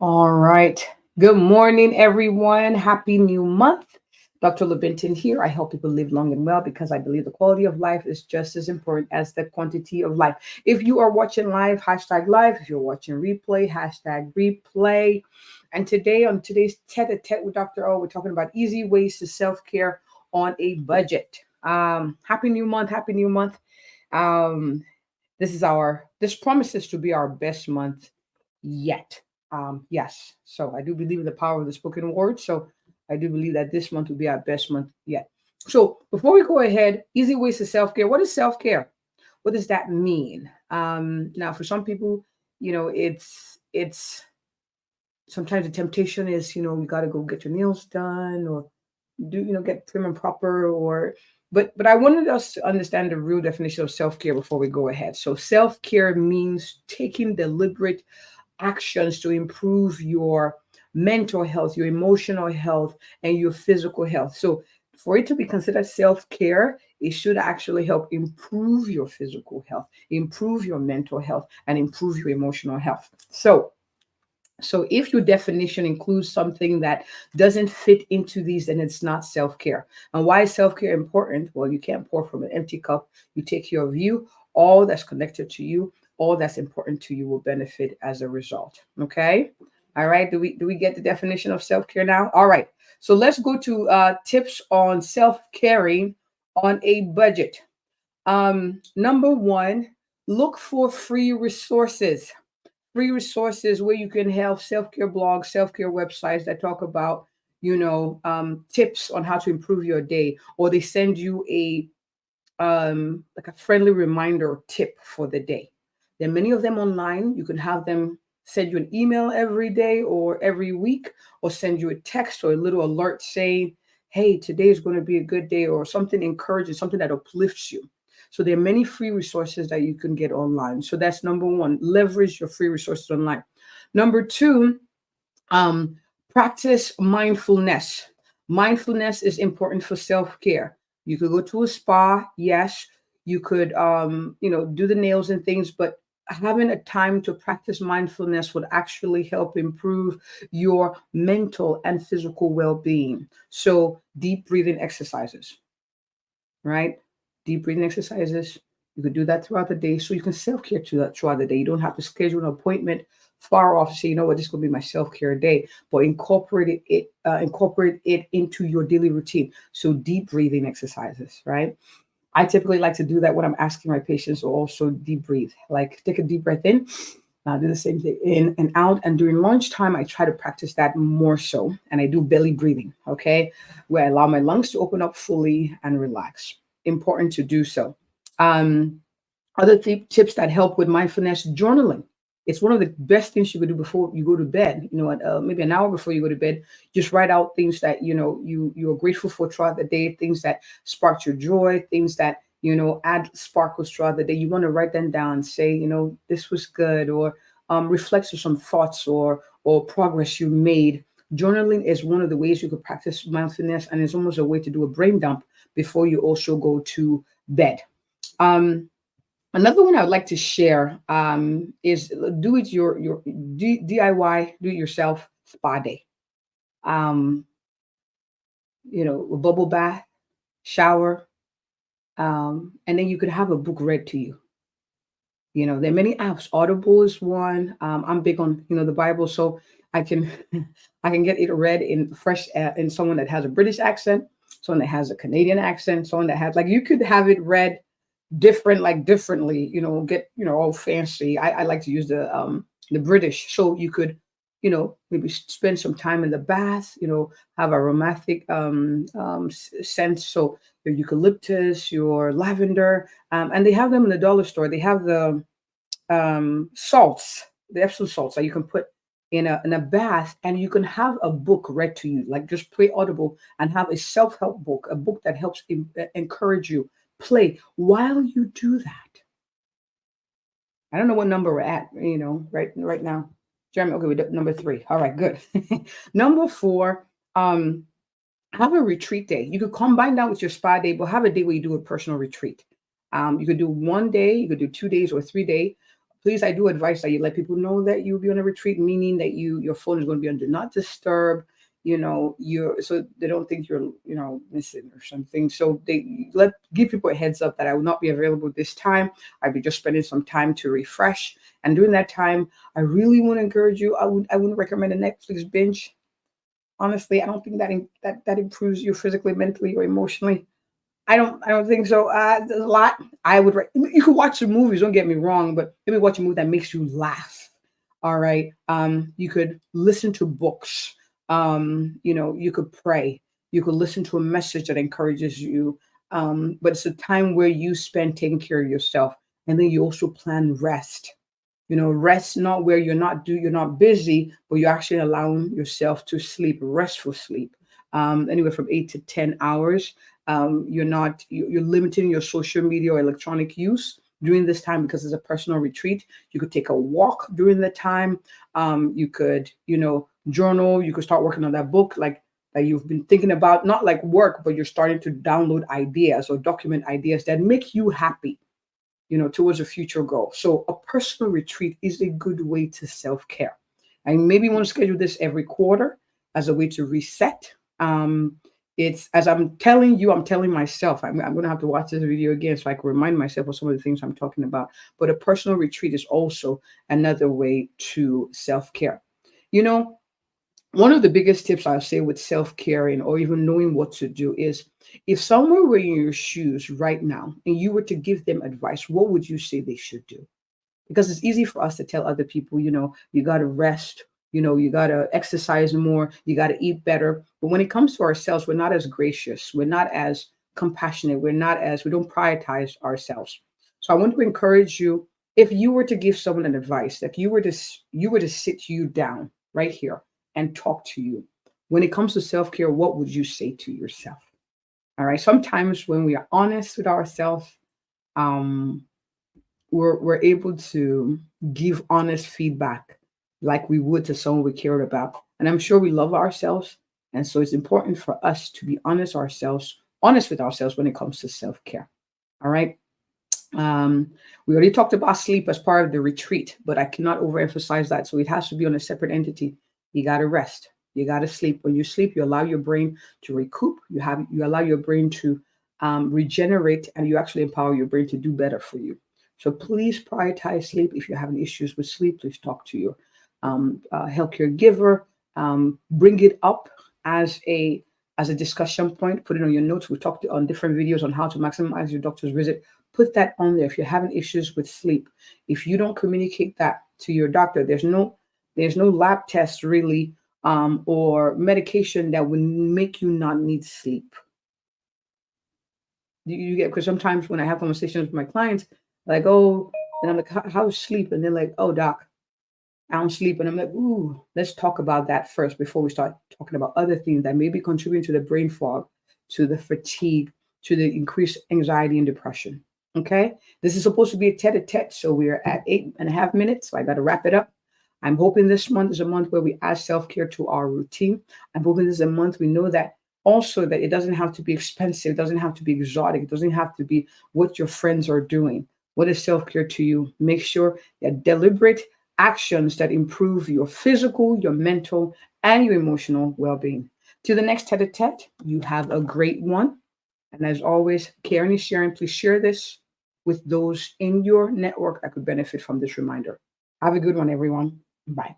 All right. Good morning, everyone. Happy new month. Dr. LeBinton here. I help people live long and well because I believe the quality of life is just as important as the quantity of life. If you are watching live, hashtag live. If you're watching replay, hashtag replay. And today, on today's Tête-à-tête with Dr. O, we're talking about easy ways to self-care on a budget. Happy new month. Happy new month. Um, this promises to be our best month yet. Yes. So I do believe in the power of the spoken word. So I do believe that this month will be our best month yet. So before we go ahead, easy ways to self care. What is self care? What does that mean? Now, for some people, it's sometimes the temptation is, you got to go get your nails done or do, get prim and proper or but I wanted us to understand the real definition of self-care before we go ahead. So self-care means taking deliberate actions to improve your mental health, your emotional health, and your physical health. So, for it to be considered self care, it should actually help improve your physical health, improve your mental health, and improve your emotional health. So if your definition includes something that doesn't fit into these, then it's not self-care. And why is self-care important? Well, you can't pour from an empty cup. You take care of you. All that's connected to you, all that's important to you will benefit as a result. Okay. All right. Do we get the definition of self-care now? All right. So let's go to tips on self-caring on a budget. Number one, look for free resources where you can have self-care blogs, self-care websites that talk about, tips on how to improve your day, or they send you a like a friendly reminder tip for the day. There are many of them online. You can have them send you an email every day or every week, or send you a text or a little alert saying, hey, today is going to be a good day, or something encouraging, something that uplifts you. So there are many free resources that you can get online. So that's number one, leverage your free resources online. Number two, um, practice mindfulness. Mindfulness is important for self-care. You could go to a spa, yes. You could, do the nails and things, but having a time to practice mindfulness would actually help improve your mental and physical well-being. So deep breathing exercises, right? Deep breathing exercises. You could do that throughout the day, so you can self-care to that throughout the day. You don't have to schedule an appointment far off to say, you know what, this is going to be my self-care day, but incorporate it into your daily routine. So deep breathing exercises, right? I typically like to do that when I'm asking my patients to also deep breathe. Like take a deep breath in, do the same thing in and out. And during lunchtime, I try to practice that more so. And I do belly breathing, okay, where I allow my lungs to open up fully and relax. Important to do so. Um, Other tips that help with mindfulness, journaling. It's one of the best things you could do before you go to bed. Maybe an hour before you go to bed, just write out things that you're grateful for throughout the day, things that sparked your joy, things that add sparkles throughout the day. You want to write them down and say, this was good, or reflect on some thoughts or progress you made. Journaling is one of the ways you could practice mindfulness, and it's almost a way to do a brain dump before you also go to bed. Um, Another one I would like to share is do it your DIY, do it yourself spa day. Um, a bubble bath, shower, and then you could have a book read to you. There are many apps. Audible is one. I'm big on the Bible, so I can I can get it read in fresh in someone that has a British accent, someone that has a Canadian accent, someone that has, like, you could have it read different, like differently, get all fancy. I like to use the British, so you could maybe spend some time in the bath, have a romantic sense. So your eucalyptus, your lavender, and they have them in the dollar store. They have the salts, the Epsom salts that you can put in a bath, and you can have a book read to you, like just play Audible and have a self-help book, a book that helps encourage you. Play while you do that. I don't know what number we're at, right now. Jeremy, okay, we're number three. All right, good. Number four, um, have a retreat day. You could combine that with your spa day, but have a day where you do a personal retreat. You could do one day, you could do 2 days or 3 day. please, I do advise that you let people know that you'll be on a retreat, meaning that your phone is going to be on do not disturb, you're so they don't think you're, missing or something. So they give people a heads up that I will not be available this time. I'll be just spending some time to refresh. And during that time, I really want to encourage you. I wouldn't recommend a Netflix binge. Honestly, I don't think that improves you physically, mentally, or emotionally. I don't think so. There's a lot. You could watch the movies, don't get me wrong, but maybe watch a movie that makes you laugh. All right. You could listen to books. You could pray. You could listen to a message that encourages you. But it's a time where you spend taking care of yourself. And then you also plan rest. Rest not where you're not busy, but you're actually allowing yourself to sleep, restful sleep, anywhere from 8 to 10 hours. You're limiting your social media or electronic use during this time because it's a personal retreat. You could take a walk during the time. You could, journal. You could start working on that book like that you've been thinking about, not like work, but you're starting to download ideas or document ideas that make you happy, towards a future goal. So a personal retreat is a good way to self-care. And maybe you want to schedule this every quarter as a way to reset. It's as I'm telling you, I'm telling myself, I'm going to have to watch this video again so I can remind myself of some of the things I'm talking about. But a personal retreat is also another way to self-care. One of the biggest tips I'll say with self-caring or even knowing what to do is if someone were in your shoes right now and you were to give them advice, what would you say they should do? Because it's easy for us to tell other people, you got to rest, you got to exercise more, you got to eat better. But when it comes to ourselves, we're not as gracious. We're not as compassionate. We don't prioritize ourselves. So I want to encourage you, if you were to give someone an advice, if you were to sit you down right here and talk to you, when it comes to self-care, what would you say to yourself? All right. Sometimes when we are honest with ourselves, we're able to give honest feedback like we would to someone we cared about. And I'm sure we love ourselves. And so it's important for us to be honest with ourselves when it comes to self-care. All right. We already talked about sleep as part of the retreat, but I cannot overemphasize that. So it has to be on a separate entity. You got to rest. You got to sleep. When you sleep, you allow your brain to recoup. You allow your brain to regenerate, and you actually empower your brain to do better for you. So please prioritize sleep. If you're having issues with sleep, please talk to your healthcare giver. Bring it up as a discussion point. Put it on your notes. We talked on different videos on how to maximize your doctor's visit. Put that on there. If you're having issues with sleep, if you don't communicate that to your doctor, there's no lab test really or medication that would make you not need sleep. You get, because sometimes when I have conversations with my clients, like, oh, and I'm like, how's sleep? And they're like, oh, doc, I don't sleep. And I'm like, ooh, let's talk about that first before we start talking about other things that may be contributing to the brain fog, to the fatigue, to the increased anxiety and depression. Okay. This is supposed to be a tête-à-tête. So we're at 8.5 minutes. So I got to wrap it up. I'm hoping this month is a month where we add self-care to our routine. I'm hoping this is a month we know that also that it doesn't have to be expensive. It doesn't have to be exotic. It doesn't have to be what your friends are doing. What is self-care to you? Make sure that deliberate actions that improve your physical, your mental, and your emotional well-being. To the next tête-à-tête, you have a great one. And as always, caring is sharing. Please share this with those in your network that could benefit from this reminder. Have a good one, everyone. Bye.